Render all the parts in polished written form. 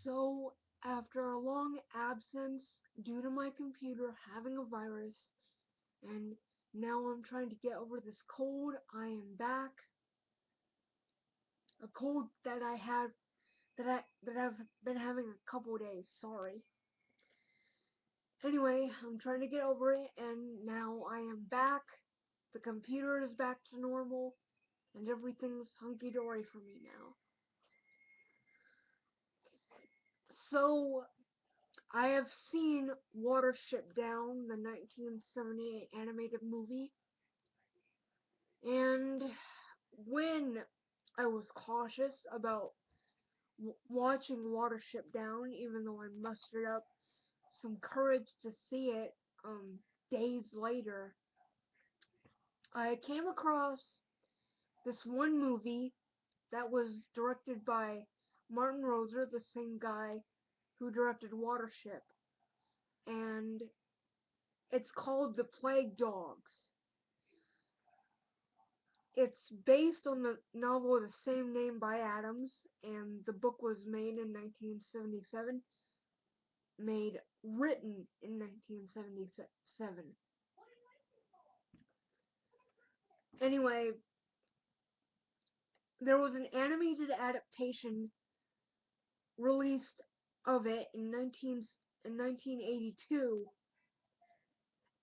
So, after a long absence due to my computer having a virus, and now I'm trying to get over this cold, I am back. A cold that I had that I've been having a couple days. Sorry. Anyway, I'm trying to get over it, and now I am back. The computer is back to normal, and everything's hunky dory for me now. So, I have seen Watership Down, the 1978 animated movie, and when I was cautious about watching Watership Down, even though I mustered up some courage to see it days later, I came across this one movie that was directed by Martin Roser, the same guy who directed Watership, and it's called The Plague Dogs. It's based on the novel of the same name by Adams, and the book was made in 1977. Written in 1977. Anyway, there was an animated adaptation released of it in 1982,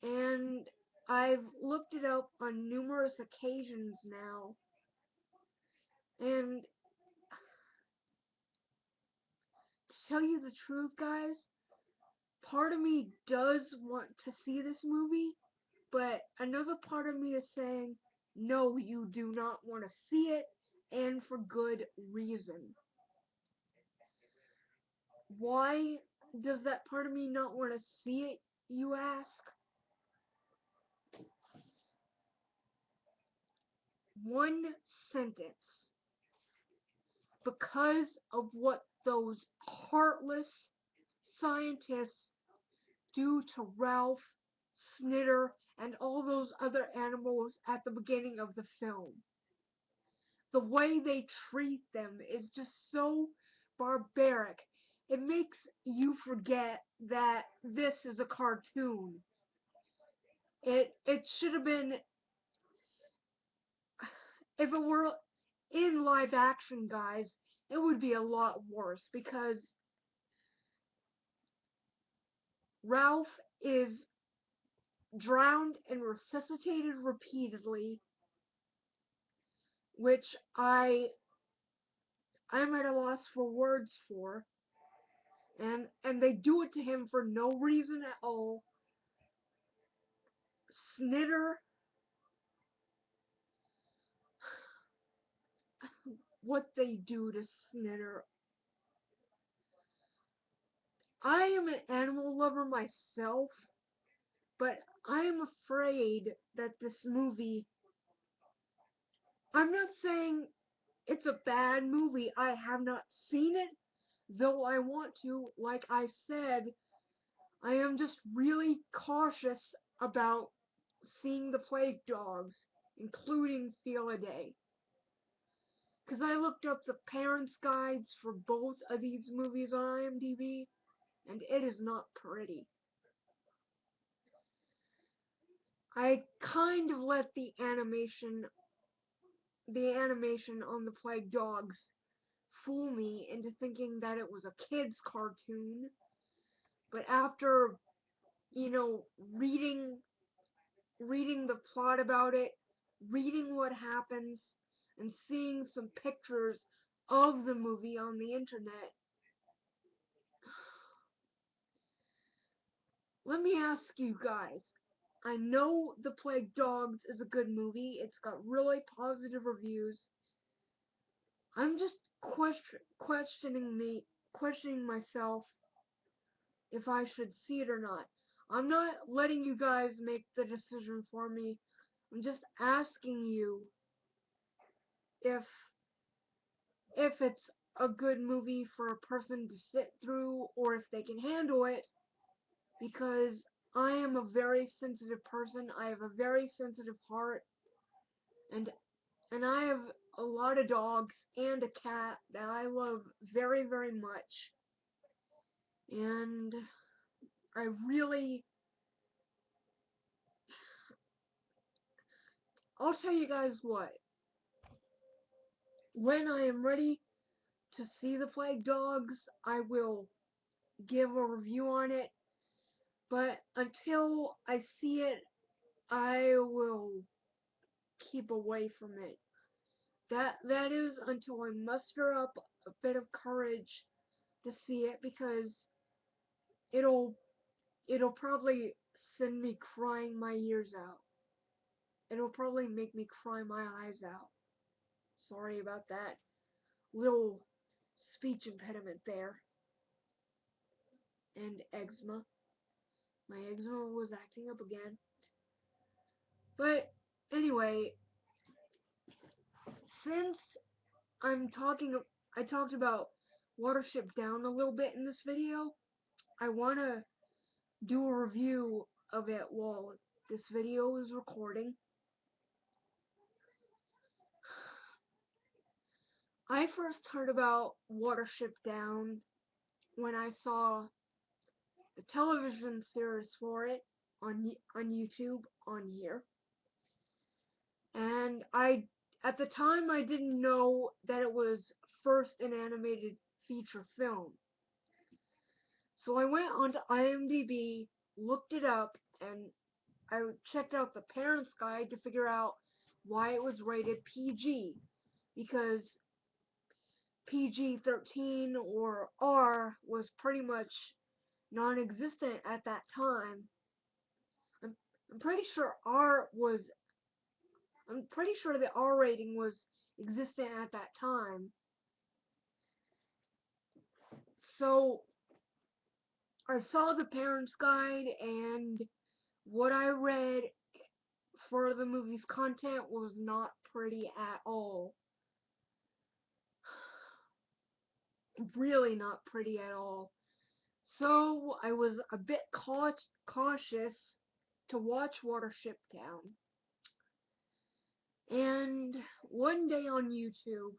and I've looked it up on numerous occasions now, and to tell you the truth, guys, part of me does want to see this movie, but another part of me is saying, no, you do not want to see it, and for good reason. Why does that part of me not want to see it, you ask? One sentence. Because of what those heartless scientists do to Ralph, Snitter, and all those other animals at the beginning of the film. The way they treat them is just so barbaric. It makes you forget that this is a cartoon. It should have been, if it were in live action, guys, it would be a lot worse because Ralph is drowned and resuscitated repeatedly, which I'm at a loss for words for, and they do it to him for no reason at all. Snitter, what they do to Snitter. I am an animal lover myself, but I am afraid that this movie, I'm not saying it's a bad movie. I have not seen it, though I want to. Like I said, I am just really cautious about seeing the Plague Dogs, including Day. Because I looked up the parents' guides for both of these movies on IMDb, and it is not pretty. I kind of let the animation on the Plague Dogs fool me into thinking that it was a kid's cartoon, but after, you know, reading the plot about it, reading what happens, and seeing some pictures of the movie on the internet, let me ask you guys. I know The Plague Dogs is a good movie. It's got really positive reviews. I'm just questioning myself if I should see it or not. I'm not letting you guys make the decision for me. I'm just asking you if it's a good movie for a person to sit through or if they can handle it, because I am a very sensitive person. I have a very sensitive heart, and I have a lot of dogs and a cat that I love very, very much. And I really, I'll tell you guys what, when I am ready to see the Plague Dogs, I will give a review on it, but until I see it, I will keep away from it. That is until I muster up a bit of courage to see it, because it'll it'll probably send me crying my ears out. It'll probably make me cry my eyes out. Sorry about that little speech impediment there. And eczema. My eczema was acting up again. But anyway, since I'm talking, I talked about Watership Down a little bit in this video, I want to do a review of it while this video is recording. I first heard about Watership Down when I saw the television series for it on YouTube on here. And at the time I didn't know that it was first an animated feature film. So I went onto IMDb, looked it up, and I checked out the parents guide to figure out why it was rated PG, because PG-13 or R was pretty much non-existent at that time. I'm, I'm pretty sure I'm pretty sure the R rating was existent at that time. So I saw the parents guide, and what I read for the movie's content was not pretty at all. Really not pretty at all. So I was a bit cautious to watch Watership Down. And one day on YouTube,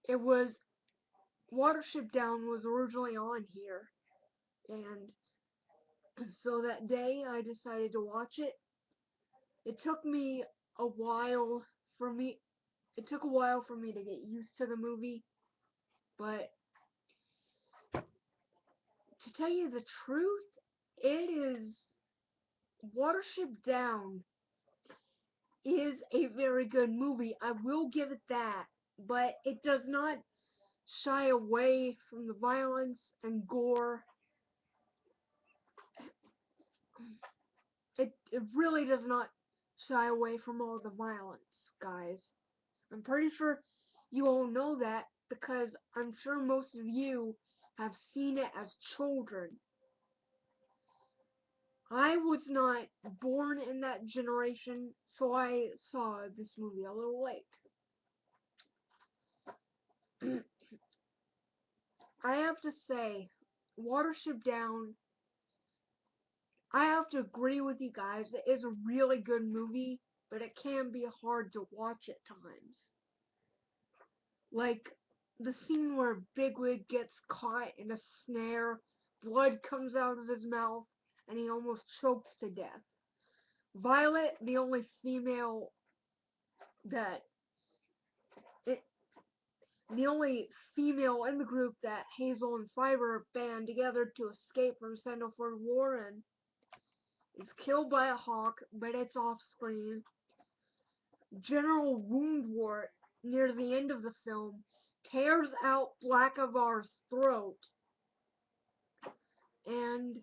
it was Watership Down was originally on here, and so that day I decided to watch it. It took me a while for me it took a while for me to get used to the movie, but to tell you the truth, it is Watership Down is a very good movie. I will give it that, but it does not shy away from the violence and gore. It really does not shy away from all the violence, guys. I'm pretty sure you all know that, because I'm sure most of you have seen it as children. I was not born in that generation, so I saw this movie a little late. I have to say, Watership Down, I have to agree with you guys, it is a really good movie, but it can be hard to watch at times. Like, the scene where Bigwig gets caught in a snare, blood comes out of his mouth, and he almost chokes to death. Violet, the only female that the only female in the group that Hazel and Fiber band together to escape from Sandalford Warren, is killed by a hawk, but it's off screen. General Woundwort, near the end of the film, tears out Blackavar's throat, and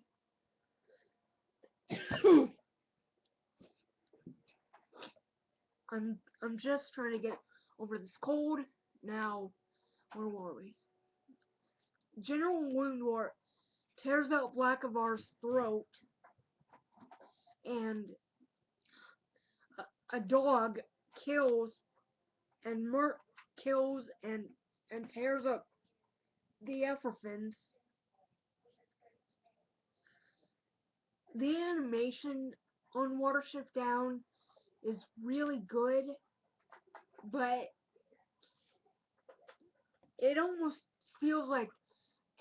I'm just trying to get over this cold. Now, where were we? General Woundwort tears out Blackavar's throat, and a dog kills and kills and tears up the Efferfins. The animation on Watership Down is really good, but it almost feels like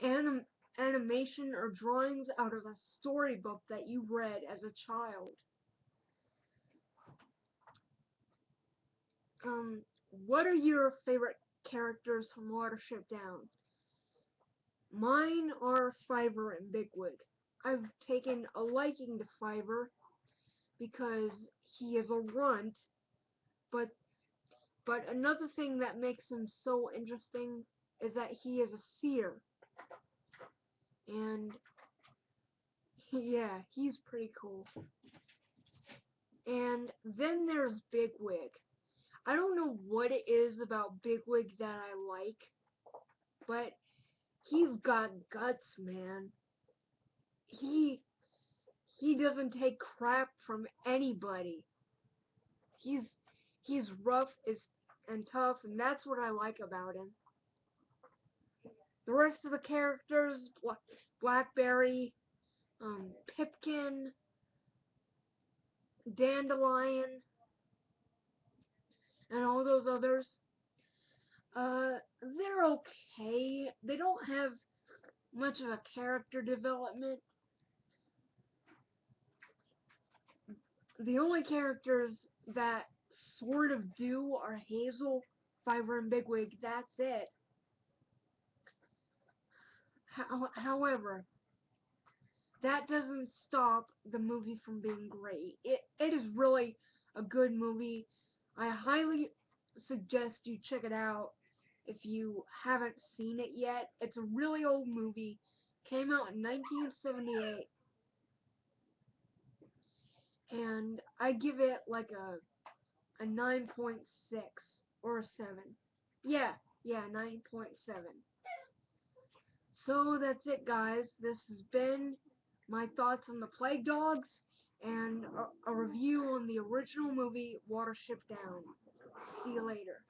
anim animation or drawings out of a storybook that you read as a child. What are your favorite characters from Watership Down? Mine are Fiver and Bigwig. I've taken a liking to Fiver because he is a runt, but another thing that makes him so interesting is that he is a seer. And yeah, he's pretty cool. And then there's Bigwig. I don't know what it is about Bigwig that I like, but he's got guts, man. He he doesn't take crap from anybody. He's he's rough and tough, and that's what I like about him. The rest of the characters, Blackberry, Pipkin, Dandelion, and all those others, they're okay. They don't have much of a character development. The only characters that sort of do are Hazel, Fiver, and Bigwig. That's it. However, that doesn't stop the movie from being great. It is really a good movie. I highly suggest you check it out if you haven't seen it yet. It's a really old movie. Came out in 1978. And I give it like a 9.6 or a 7. Yeah, 9.7. So that's it, guys. This has been my thoughts on the Plague Dogs and a review on the original movie Watership Down. See you later.